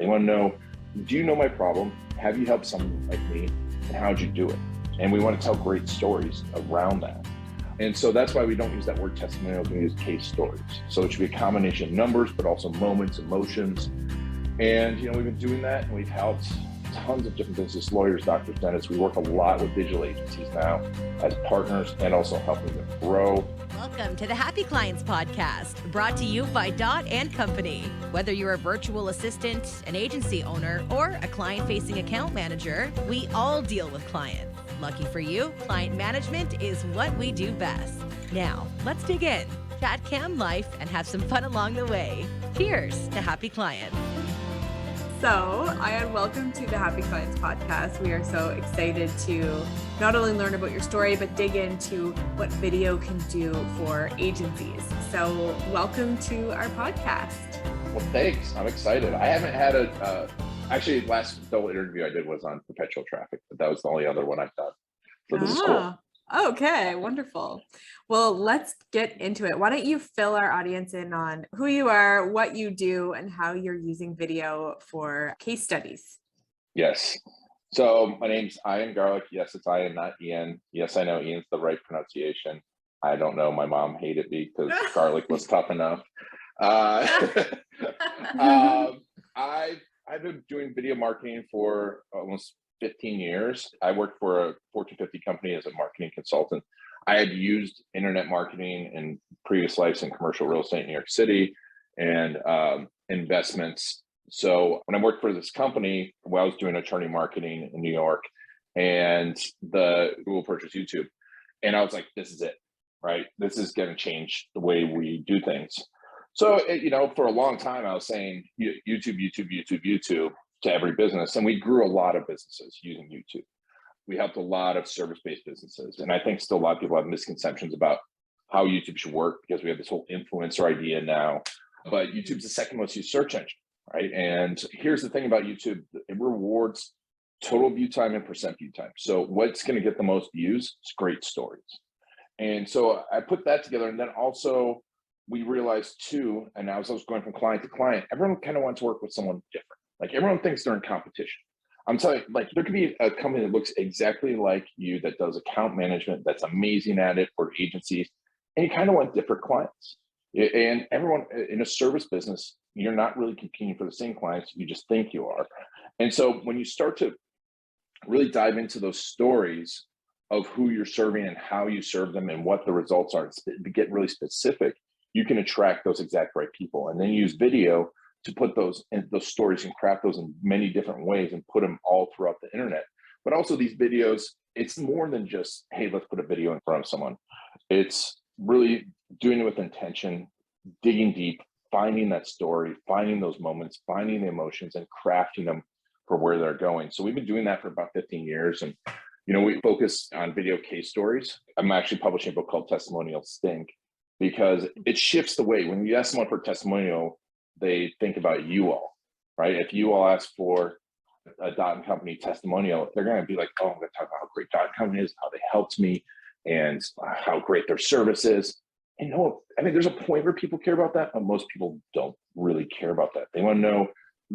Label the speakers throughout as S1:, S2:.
S1: They want to know, do you know my problem? Have you helped someone like me? And how'd you do it? And we want to tell great stories around that. And so that's why we don't use that word testimonials, we use case stories. So it should be a combination of numbers, but also moments, emotions. And, we've been doing that, and we've helped tons of different business lawyers, doctors, dentists. We work a lot with digital agencies now as partners and also helping them grow.
S2: Welcome to the Happy Clients Podcast, brought to you by Dot & Company. Whether you're a virtual assistant, an agency owner, or a client-facing account manager, we all deal with clients. Lucky for you, client management is what we do best. Now, let's dig in, chat cam life, and have some fun along the way. Cheers to Happy Clients.
S3: So, and welcome to the Happy Clients Podcast. We are so excited to not only learn about your story, but dig into what video can do for agencies. So, welcome to our podcast.
S1: Well, thanks. I'm excited. I haven't had actually, last double interview I did was on perpetual traffic, but that was the only other one I've done for the school.
S3: Okay, wonderful. Well, let's get into it. Why don't you fill our audience in on who you are, what you do, and how you're using video for case studies?
S1: Yes. So my name's Ian Garlic. Yes, it's Ian, not Ian. Yes, I know Ian's the right pronunciation. I don't know. My mom hated me because garlic was tough enough. I've been doing video marketing for almost 15 years. I worked for a Fortune 50 company as a marketing consultant. I had used internet marketing in previous lives in commercial real estate in New York City and investments. So when I worked for this company, I was doing attorney marketing in New York, and the Google purchased YouTube. And I was like, this is it, right? This is going to change the way we do things. So, for a long time, I was saying YouTube to every business. And we grew a lot of businesses using YouTube. We helped a lot of service-based businesses. And I think still a lot of people have misconceptions about how YouTube should work because we have this whole influencer idea now. But YouTube's the second most used search engine, right? And here's the thing about YouTube. It rewards total view time and percent view time. So what's going to get the most views is great stories. And so I put that together. And then also, we realized too, and as I was going from client to client, everyone kind of wants to work with someone different. Like everyone thinks they're in competition. I'm telling you, like there could be a company that looks exactly like you that does account management, that's amazing at it for agencies, and you kind of want different clients. And everyone in a service business, you're not really competing for the same clients, you just think you are. And so when you start to really dive into those stories of who you're serving and how you serve them and what the results are, to get really specific, you can attract those exact right people, and then use video to put those stories and craft those in many different ways and put them all throughout the internet. But also these videos, it's more than just, hey, let's put a video in front of someone. It's really doing it with intention, digging deep, finding that story, finding those moments, finding the emotions, and crafting them for where they're going. So we've been doing that for about 15 years. And, we focus on video case stories. I'm actually publishing a book called Testimonials Stink, because it shifts the way. When you ask someone for a testimonial, they think about you all, right? If you all ask for a Dot & Company testimonial, they're going to be like, oh, I'm going to talk about how great Dot & Company is, how they helped me, and how great their service is. And there's a point where people care about that, but most people don't really care about that. They want to know,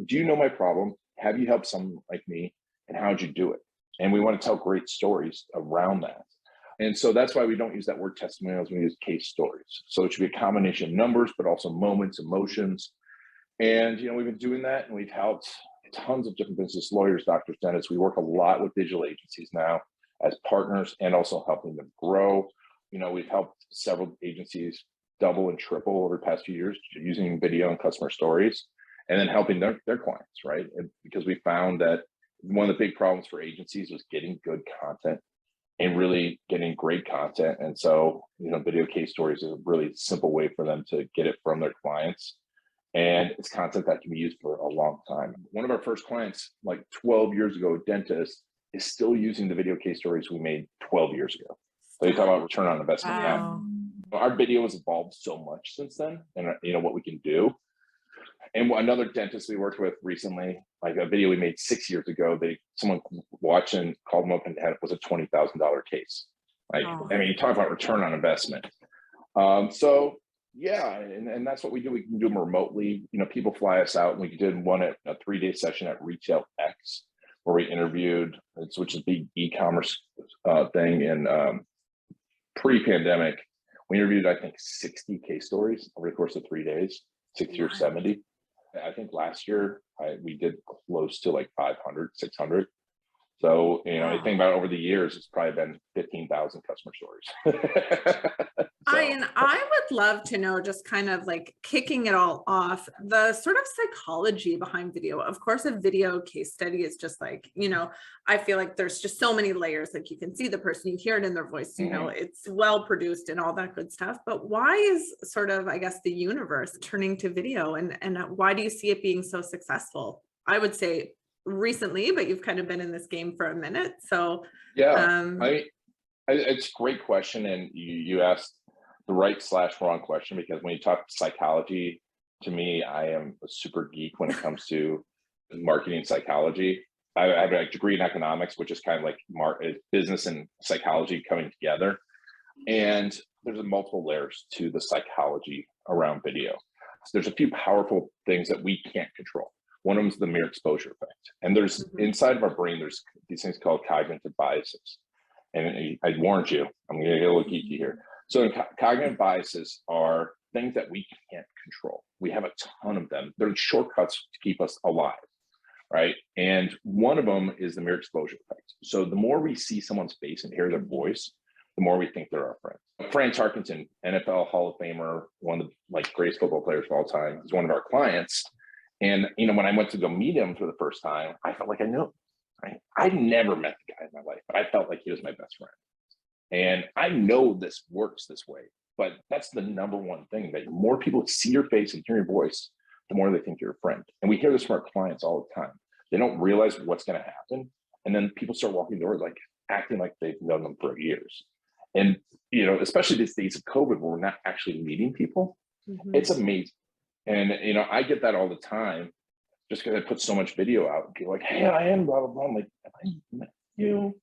S1: do you know my problem? Have you helped someone like me? And how'd you do it? And we want to tell great stories around that. And so that's why we don't use that word testimonials, we use case stories. So it should be a combination of numbers, but also moments, emotions. And, we've been doing that, and we've helped tons of different business lawyers, doctors, dentists. We work a lot with digital agencies now as partners and also helping them grow. We've helped several agencies double and triple over the past few years using video and customer stories, and then helping their clients, right? Because we found that one of the big problems for agencies was getting good content and really getting great content. And so, video case stories is a really simple way for them to get it from their clients. And it's content that can be used for a long time. One of our first clients, like 12 years ago, a dentist, is still using the video case stories we made 12 years ago. So you talk about return on investment.
S3: Wow.
S1: Now, our video has evolved so much since then, and what we can do. And another dentist we worked with recently, like a video we made 6 years ago, someone watched and called them up and it was a $20,000 case. You talk about return on investment. So Yeah, and that's what we do. We can do them remotely. People fly us out. We did one at a 3-day session at Retail X, where we interviewed, which is a big e-commerce thing. And pre-pandemic, we interviewed, I think, 60 case stories over the course of 3 days, 60 or 70. I think last year we did close to like 500, 600. So, I think about over the years, it's probably been 15,000 customer stories.
S3: I would love to know, just kind of like kicking it all off, the sort of psychology behind video. Of course, a video case study is just like, I feel like there's just so many layers. Like you can see the person, you hear it in their voice, it's well produced and all that good stuff. But why is sort of, I guess, the universe turning to video, and why do you see it being so successful? I would say recently, but you've kind of been in this game for a minute. So
S1: yeah, it's a great question. And you asked the right/wrong question, because when you talk psychology, to me, I am a super geek when it comes to marketing psychology. I have a degree in economics, which is kind of like business and psychology coming together. And there's multiple layers to the psychology around video. So there's a few powerful things that we can't control. One of them is the mere exposure effect. And there's inside of our brain, there's these things called cognitive biases. And I warned you, I'm going to get a little geeky here. So cognitive biases are things that we can't control. We have a ton of them. They're shortcuts to keep us alive, right? And one of them is the mere exposure effect. So the more we see someone's face and hear their voice, the more we think they're our friend. Fran Tarkenton, NFL Hall of Famer, one of the greatest football players of all time, is one of our clients. And when I went to go meet him for the first time, I felt like I knew him. Right? I'd never met the guy in my life, but I felt like he was my best friend. And I know this works this way, but that's the number one thing, that the more people see your face and hear your voice, the more they think you're a friend. And we hear this from our clients all the time. They don't realize what's going to happen. And then people start walking the door, like acting like they've known them for years. And, especially these days of COVID, where we're not actually meeting people, it's amazing. And, I get that all the time, just because I put so much video out, and people are like, hey, I am blah, blah, blah. I'm like, have I met you?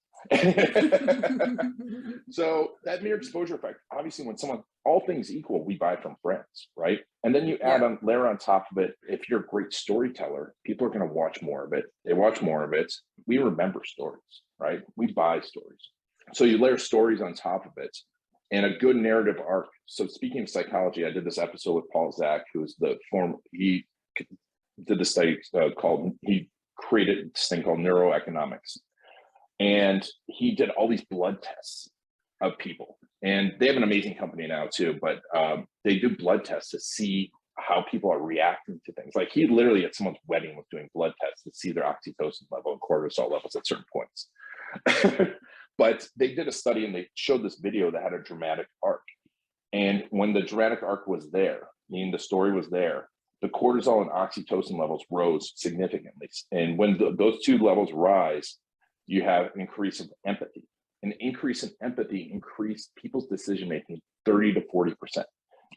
S1: So that mere exposure effect, obviously, when someone, all things equal, we buy from friends, right? And then you layer on top of it, if you're a great storyteller, people are going to watch more of it. They watch more of it. We remember stories, right? We buy stories. So you layer stories on top of it, and a good narrative arc. So speaking of psychology, I did this episode with Paul Zak, who's he did the study he created this thing called neuroeconomics. And he did all these blood tests of people. And they have an amazing company now too, but they do blood tests to see how people are reacting to things. Like he literally at someone's wedding was doing blood tests to see their oxytocin level and cortisol levels at certain points. But they did a study and they showed this video that had a dramatic arc. And when the dramatic arc was there, meaning the story was there, the cortisol and oxytocin levels rose significantly. And when those two levels rise, you have an increase of empathy. An increase in empathy increased people's decision-making 30 to 40%.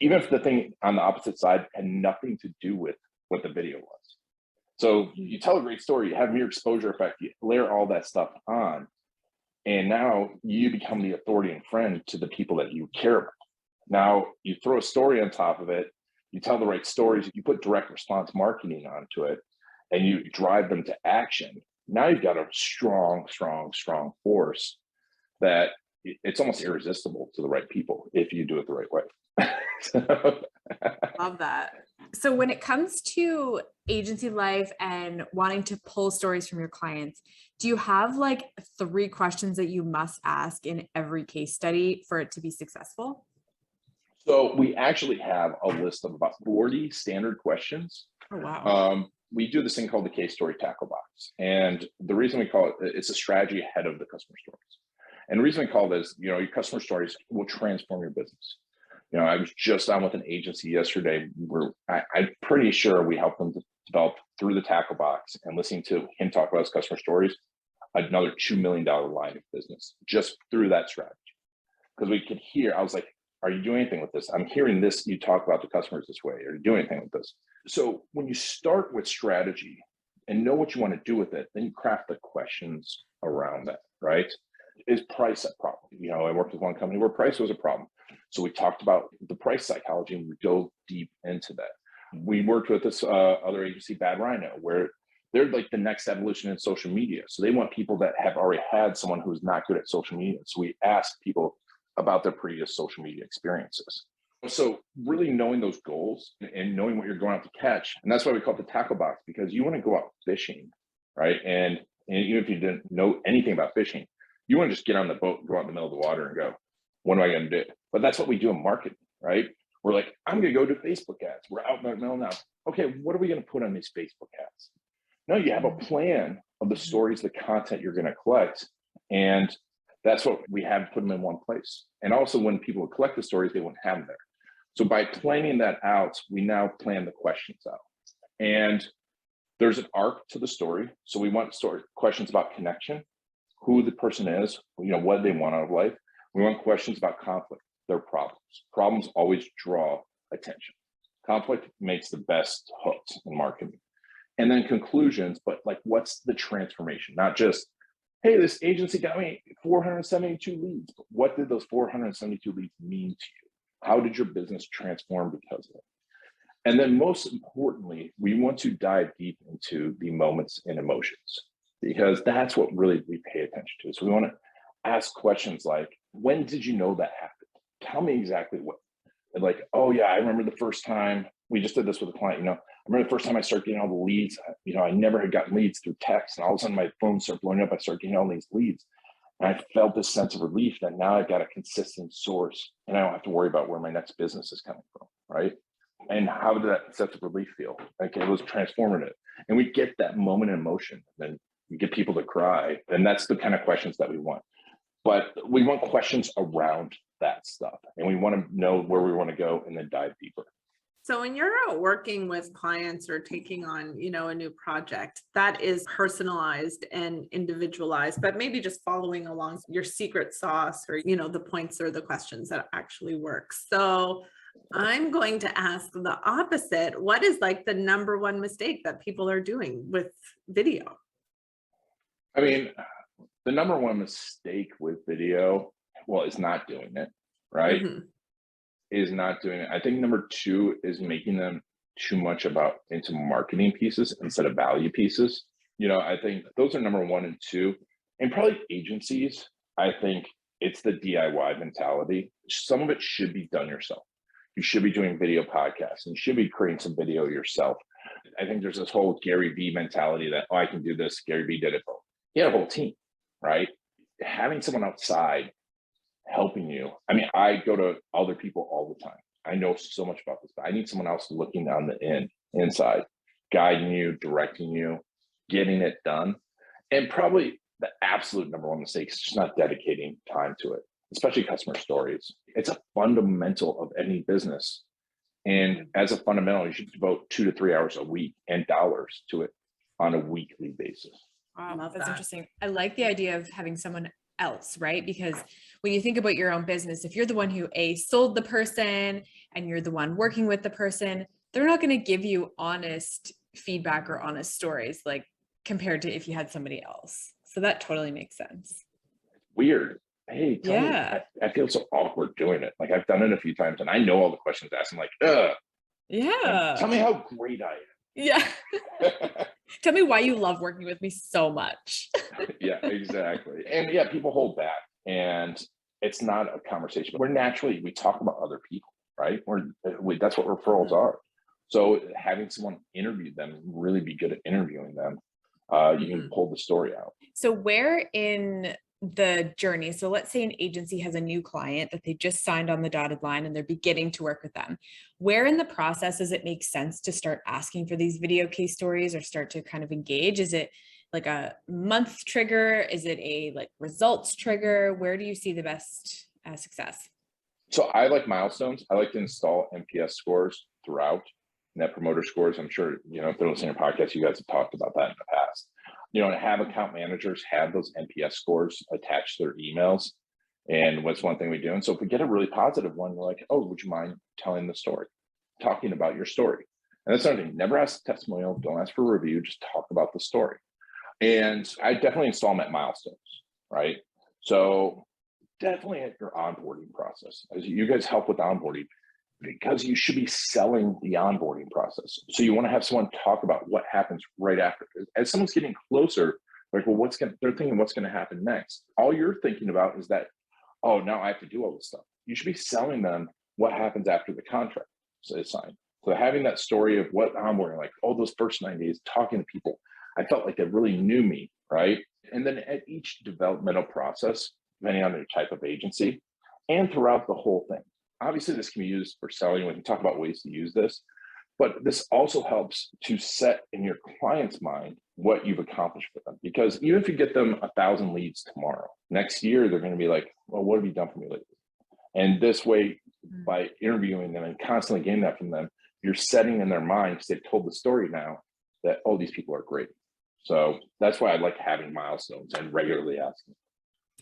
S1: Even if the thing on the opposite side had nothing to do with what the video was. So you tell a great story, you have mere exposure effect, you layer all that stuff on, and now you become the authority and friend to the people that you care about. Now you throw a story on top of it, you tell the right stories, you put direct response marketing onto it, and you drive them to action. Now you've got a strong, strong, strong force that it's almost irresistible to the right people if you do it the right way.
S3: Love that. So when it comes to agency life and wanting to pull stories from your clients, do you have like 3 questions that you must ask in every case study for it to be successful?
S1: So we actually have a list of about 40 standard questions.
S3: Oh, wow.
S1: We do this thing called the case story tackle box. And the reason we call it, it's a strategy ahead of the customer stories. And the reason we call this, your customer stories will transform your business. I was just on with an agency yesterday where I'm pretty sure we helped them to develop through the tackle box and listening to him talk about his customer stories, another $2 million line of business just through that strategy. Because we could hear, I was like, are you doing anything with this? I'm hearing this, you talk about the customers this way. Are you doing anything with this? So when you start with strategy and know what you want to do with it, then you craft the questions around that, right? is price a problem? I worked with one company where price was a problem. So we talked about the price psychology and we dove deep into that. We worked with this other agency, Bad Rhino, where they're like the next evolution in social media. So they want people that have already had someone who's not good at social media. So we asked people about their previous social media experiences. So really knowing those goals and knowing what you're going out to catch. And that's why we call it the tackle box, because you want to go out fishing, right? And even if you didn't know anything about fishing, you want to just get on the boat and go out in the middle of the water and go, what am I going to do? But that's what we do in marketing, right? We're like, I'm going to go do Facebook ads. We're out in the middle now. Okay, what are we going to put on these Facebook ads? No, you have a plan of the stories, the content you're going to collect. And that's what we have, put them in one place. And also when people would collect the stories, they wouldn't have them there. So by planning that out, we now plan the questions out. And there's an arc to the story. So we want questions about connection, who the person is, what they want out of life. We want questions about conflict, their problems. Problems always draw attention. Conflict makes the best hooks in marketing. And then conclusions, but like, what's the transformation? Not just, hey, this agency got me 472 leads, but what did those 472 leads mean to you? How did your business transform because of it? And then most importantly, we want to dive deep into the moments and emotions, because that's what really we pay attention to. So we want to ask questions like, when did you know that happened? Tell me exactly what. And like, oh yeah, I remember the first time we just did this with a client, I remember the first time I started getting all the leads, I never had gotten leads through text, and all of a sudden my phone started blowing up. I started getting all these leads. And I felt this sense of relief that now I've got a consistent source and I don't have to worry about where my next business is coming from, right? And how did that sense of relief feel? Like, it was transformative. And we get that moment in emotion, then we get people to cry. And that's the kind of questions that we want. But we want questions around that stuff. And we want to know where we want to go and then dive deeper.
S3: So when you're out working with clients or taking on, a new project that is personalized and individualized, but maybe just following along your secret sauce or, the points or the questions that actually work. So I'm going to ask the opposite. What is like the number one mistake that people are doing with video?
S1: I mean, the number one mistake with video, is not doing it, right? Mm-hmm. Is not doing it. I think number two is making them too much into marketing pieces instead of value pieces. I think those are number one and two. And probably agencies, I think it's the DIY mentality. Some of it should be done yourself. You should be doing video podcasts and you should be creating some video yourself. I think there's this whole Gary Vee mentality that, I can do this. Gary Vee did it. He had a whole team, right? Having someone outside helping you. I mean, I go to other people all the time. I know so much about this, but I need someone else looking on the inside, guiding you, directing you, getting it done. And probably the absolute number one mistake is just not dedicating time to it, especially customer stories. It's a fundamental of any business. And as a fundamental, you should devote 2 to 3 hours a week and dollars to it on a weekly basis.
S4: Wow, that's interesting. I like the idea of having someone else, right? Because when you think about your own business, if you're the one who sold the person and you're the one working with the person, they're not going to give you honest feedback or honest stories like compared to if you had somebody else. So that totally makes sense.
S1: Weird. Hey, tell me, I feel so awkward doing it. Like, I've done it a few times and I know all the questions asked. I'm like,
S4: yeah.
S1: Tell me how great I am.
S4: Yeah. Tell me why you love working with me so much.
S1: Yeah, exactly. And yeah, people hold back and it's not a conversation. We talk about other people, right? That's what referrals are. So having someone interview them, really be good at interviewing them, you can pull the story out.
S4: So where in the journey, so let's say an agency has a new client that they just signed on the dotted line and they're beginning to work with them, where in the process does it make sense to start asking for these video case stories or start to kind of engage? Is it like a month trigger? Is it a results trigger? Where do you see the best success?
S1: So I like milestones. I like to install NPS scores throughout, Net Promoter Scores. I'm sure, if they're listening to your podcast, you guys have talked about that in the past. And have account managers have those NPS scores attached to their emails. And what's one thing we do? And so if we get a really positive one, we're like, oh, would you mind telling the story, talking about your story? And that's another thing. Never ask a testimonial. Don't ask for a review. Just talk about the story. And I definitely install them at milestones, right? So definitely at your onboarding process, as you guys help with onboarding, because you should be selling the onboarding process. So you want to have someone talk about what happens right after. As someone's getting closer, like, well, they're thinking what's going to happen next. All you're thinking about is that, oh, now I have to do all this stuff. You should be selling them what happens after the contract is signed. So having that story of what onboarding, like, oh, those first 9 days, talking to people, I felt like they really knew me, right? And then at each developmental process, depending on the type of agency, and throughout the whole thing. Obviously, this can be used for selling. We can talk about ways to use this, but this also helps to set in your client's mind what you've accomplished for them. Because even if you get them 1,000 leads tomorrow, next year, they're going to be like, well, what have you done for me lately? And this way, by interviewing them and constantly getting that from them, you're setting in their mind, because they've told the story now, that, oh, these people are great. So that's why I like having milestones and regularly asking.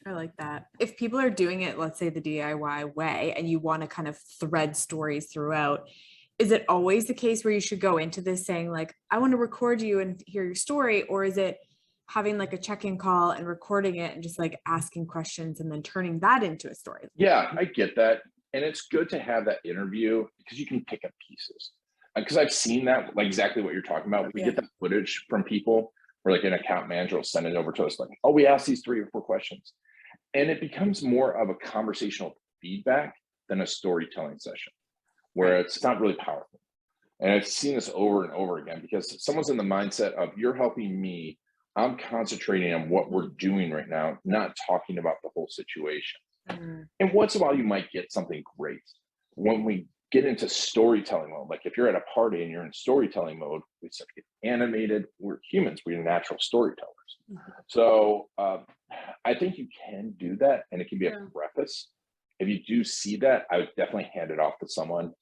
S3: I like that. If people are doing it, let's say the DIY way, and you want to kind of thread stories throughout, is it always the case where you should go into this saying like, I want to record you and hear your story? Or is it having like a check-in call and recording it and just like asking questions and then turning that into a story?
S1: Yeah, I get that. And it's good to have that interview because you can pick up pieces. Because I've seen that, like exactly what you're talking about. We get that footage from people where like an account manager will send it over to us like, oh, we asked these 3 or 4 questions. And it becomes more of a conversational feedback than a storytelling session, where it's not really powerful. And I've seen this over and over again because someone's in the mindset of, you're helping me, I'm concentrating on what we're doing right now, not talking about the whole situation. And once in a while, you might get something great. When we get into storytelling mode, like if you're at a party and you're in storytelling mode, we start to get animated. We're humans, we're natural storytellers. So I think you can do that, and it can be a preface. If you do see that, I would definitely hand it off to someone.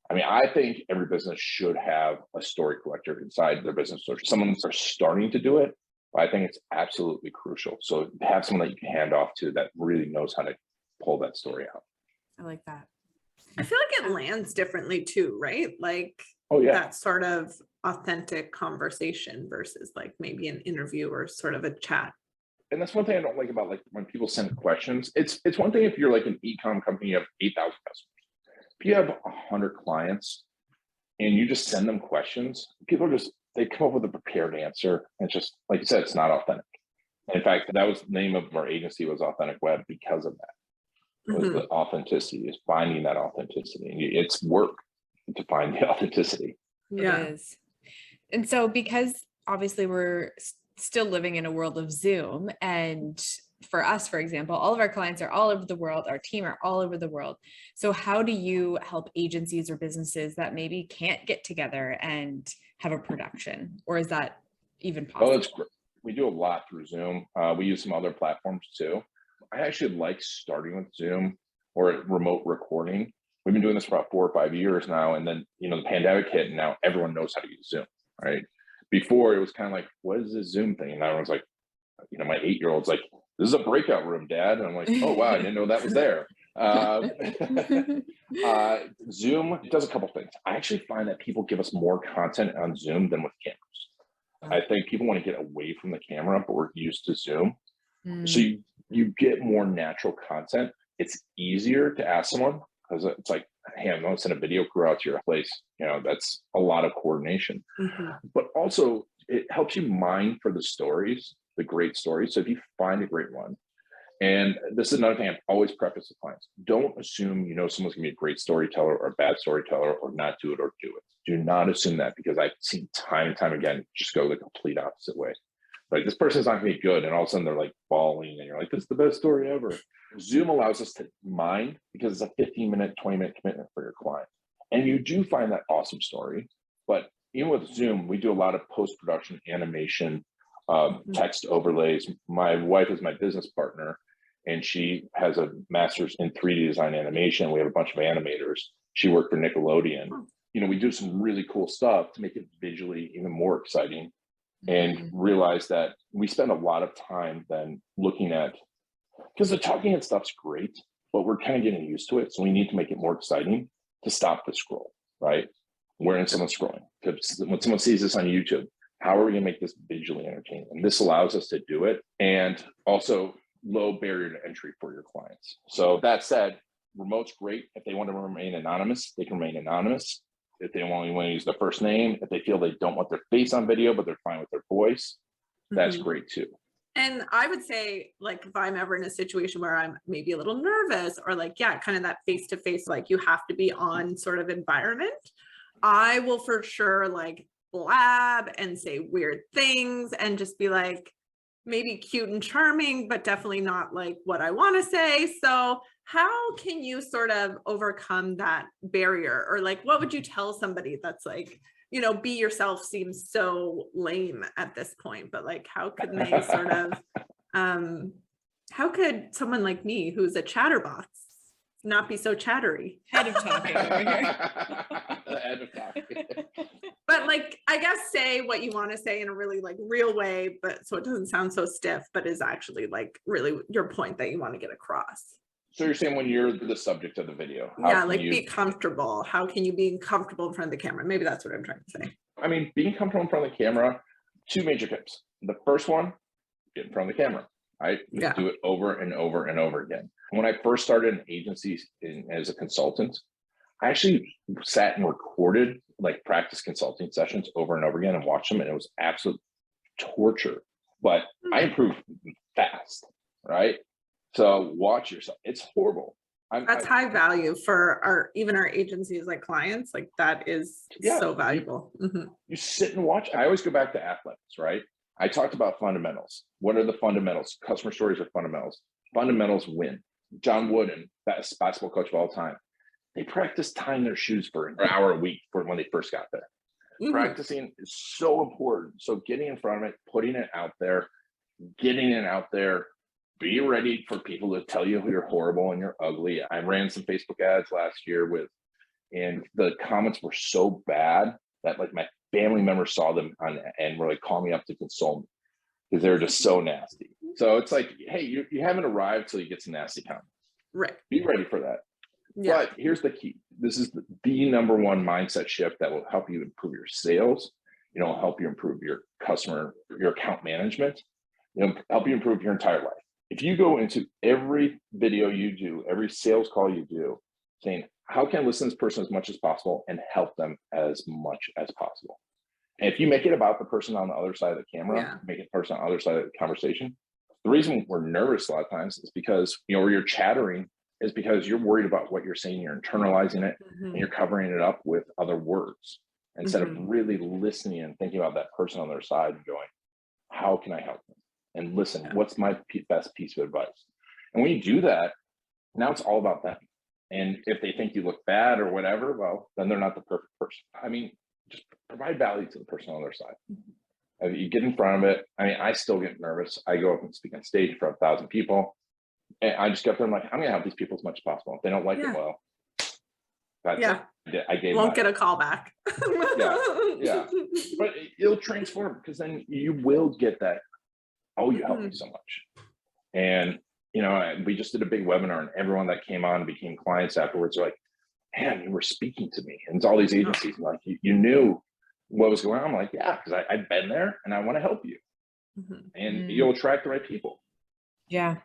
S1: I mean, I think every business should have a story collector inside their business. So someone that's starting to do it, I think it's absolutely crucial. So have someone that you can hand off to that really knows how to pull that story out.
S3: I like that.
S5: I feel like it lands differently too, right? Like,
S1: oh yeah,
S5: that sort of authentic conversation versus like maybe an interview or sort of a chat.
S1: And that's one thing I don't like about like when people send questions. It's one thing if you're like an e-com company, you have 8,000 customers. If you have 100 clients and you just send them questions, people they come up with a prepared answer. And it's just, like you said, it's not authentic. In fact, that was the name of our agency, was authenticWEB, because of that. Was the authenticity, is finding that authenticity. And it's work to find the authenticity.
S5: Yeah.
S3: It is. And so, because obviously we're still living in a world of Zoom, and for us, for example, all of our clients are all over the world, our team are all over the world. So how do you help agencies or businesses that maybe can't get together and have a production? Or is that even possible?
S1: Oh, that's great. We do a lot through Zoom. We use some other platforms too. I actually like starting with Zoom or remote recording. We've been doing this for about 4 or 5 years now. And then, the pandemic hit, and now everyone knows how to use Zoom, right? Before it was kind of like, what is this Zoom thing? And I was like, my 8-year-old's like, this is a breakout room, Dad. And I'm like, oh, wow, I didn't know that was there. Zoom does a couple things. I actually find that people give us more content on Zoom than with cameras. I think people want to get away from the camera, but we're used to Zoom. So you get more natural content. It's easier to ask someone because it's like, hey, I'm going to send a video crew out to your place. That's a lot of coordination. But also it helps you mine for the stories, the great stories. So if you find a great one, and this is another thing I've always prefaced to clients, don't assume someone's going to be a great storyteller or a bad storyteller, or not do it or do it. Do not assume that, because I've seen time and time again just go the complete opposite way. Like, this person's not going to be good, and all of a sudden they're like bawling, and you're like, this is the best story ever. Zoom allows us to mine because it's a 15-minute, 20-minute commitment for your client. And you do find that awesome story. But even with Zoom, we do a lot of post-production animation, text overlays. My wife is my business partner, and she has a master's in 3D design animation. We have a bunch of animators. She worked for Nickelodeon. We do some really cool stuff to make it visually even more exciting. And realize that we spend a lot of time then looking at, because the talking and stuff's great, but we're kind of getting used to it. So we need to make it more exciting to stop the scroll, right? When someone's scrolling, because when someone sees this on YouTube, how are we going to make this visually entertaining? And this allows us to do it. And also, low barrier to entry for your clients. So that said, remote's great. If they want to remain anonymous, they can remain anonymous. If they only want to use their first name, if they feel they don't want their face on video, but they're fine with their voice, that's great too.
S5: And I would say, like, if I'm ever in a situation where I'm maybe a little nervous or like, yeah, kind of that face-to-face, like you have to be on sort of environment, I will for sure like blab and say weird things and just be like, maybe cute and charming, but definitely not like what I want to say. So how can you sort of overcome that barrier? Or like, what would you tell somebody that's like, you know, be yourself seems so lame at this point, but like, how could they sort of, how could someone like me, who's a chatterbox, not be so chattery?
S4: Head of talking over here.
S1: Head of talking.
S5: But like, I guess say what you want to say in a really like real way, but so it doesn't sound so stiff, but is actually like really your point that you want to get across.
S1: So you're saying when you're the subject of the video,
S5: Yeah, like be comfortable. How can you be comfortable in front of the camera? Maybe that's what I'm trying to say.
S1: I mean, being comfortable in front of the camera, 2 major tips. The first one, get in front of the camera. Right?
S5: Yeah.
S1: Do it over and over and over again. When I first started in agencies as a consultant, I actually sat and recorded like practice consulting sessions over and over again and watched them, and it was absolute torture. But I improved fast, right? So watch yourself. It's horrible.
S5: That's high value for even our agencies, like clients, like that is so valuable.
S1: You sit and watch. I always go back to athletics, right? I talked about fundamentals. What are the fundamentals? Customer stories are fundamentals. Fundamentals win. John Wooden, best basketball coach of all time, they practice tying their shoes for an hour a week for when they first got there. Practicing is so important. So getting in front of it, putting it out there, getting it out there, be ready for people to tell you you're horrible and you're ugly. I ran some Facebook ads last year and the comments were so bad that like my family members saw them and were like, call me up to console me because they're just so nasty. So it's like, hey, you haven't arrived till you get some nasty comments.
S5: Right.
S1: Be ready for that. Yeah. But here's the key. This is the number one mindset shift that will help you improve your sales. You know, help you improve your customer, your account management, you know, help you improve your entire life. If you go into every video you do, every sales call you do, saying, how can I listen to this person as much as possible and help them as much as possible? And if you make it about the person on the other side of the camera, make it the person on the other side of the conversation. The reason we're nervous a lot of times is because, you know, where you're chattering is because you're worried about what you're saying, you're internalizing it, and you're covering it up with other words instead of really listening and thinking about that person on their side and going, how can I help them? And listen, what's my best piece of advice? And when you do that, now it's all about them. And if they think you look bad or whatever, well, then they're not the perfect person. I mean, just provide value to the person on their side. You get in front of it. I mean, I still get nervous. I go up and speak on stage in front of 1,000 people. And I just get up there and I'm like, I'm going to help these people as much as possible. If they don't like it, well, that's it. I gave
S5: won't get a call back.
S1: But it'll transform because then you will get that, oh, you helped me so much. And, you know, we just did a big webinar and everyone that came on became clients afterwards are like, man, you were speaking to me. And it's all these agencies like, you knew what was going on. I'm like, yeah, because I've been there and I want to help you. And you'll attract the right people.
S4: Yeah.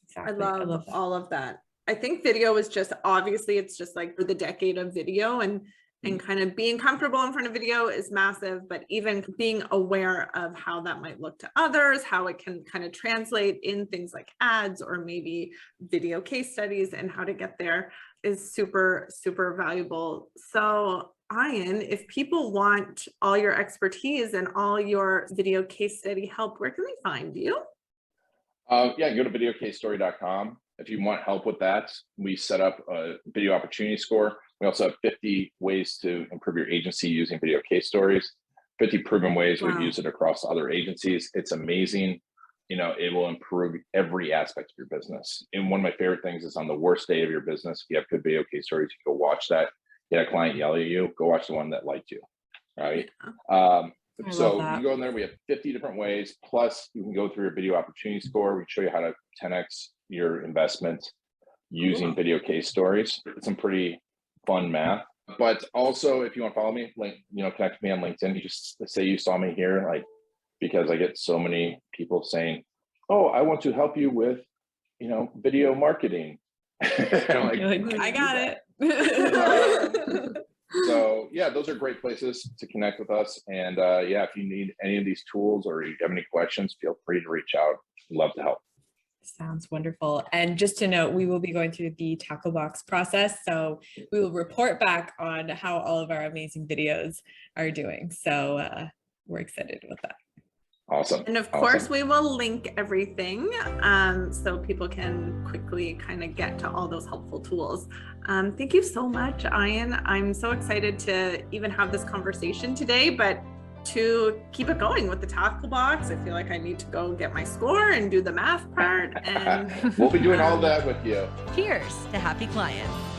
S4: Exactly.
S5: I love all of that. I think video is just, obviously it's just like for the decade of video and kind of being comfortable in front of video is massive, but even being aware of how that might look to others, how it can kind of translate in things like ads or maybe video case studies and how to get there is super, super valuable. So Ian, if people want all your expertise and all your video case study help, where can they find you?
S1: Go to videocasestory.com. If you want help with that, we set up a video opportunity score. We also have 50 ways to improve your agency using video case stories, 50 proven ways we've used it across other agencies. It's amazing. You know, it will improve every aspect of your business. And one of my favorite things is on the worst day of your business, if you have good video case stories, you go watch that. Get a client yell at you, go watch the one that liked you, right? So you can go in there, we have 50 different ways, plus you can go through your video opportunity score. We show you how to 10X your investment using video case stories. It's some pretty fun math. But also, if you want to follow me, connect with me on LinkedIn. You just say you saw me here, like, because I get so many people saying, oh, I want to help you with, video marketing. I'm
S4: You're like,
S1: "I'm gonna
S4: I
S1: do
S4: got
S1: that."
S4: it.
S1: So yeah, those are great places to connect with us. And yeah, if you need any of these tools or you have any questions, feel free to reach out. Love to help.
S4: Sounds wonderful. And just to note, we will be going through the tackle box process. So we will report back on how all of our amazing videos are doing. So we're excited with that.
S1: Awesome.
S5: And of course, we will link everything so people can quickly kind of get to all those helpful tools. Thank you so much, Ian. I'm so excited to even have this conversation today, but to keep it going with the tackle box, I feel like I need to go get my score and do the math part. And
S1: we'll be doing all that with you.
S2: Cheers to happy clients.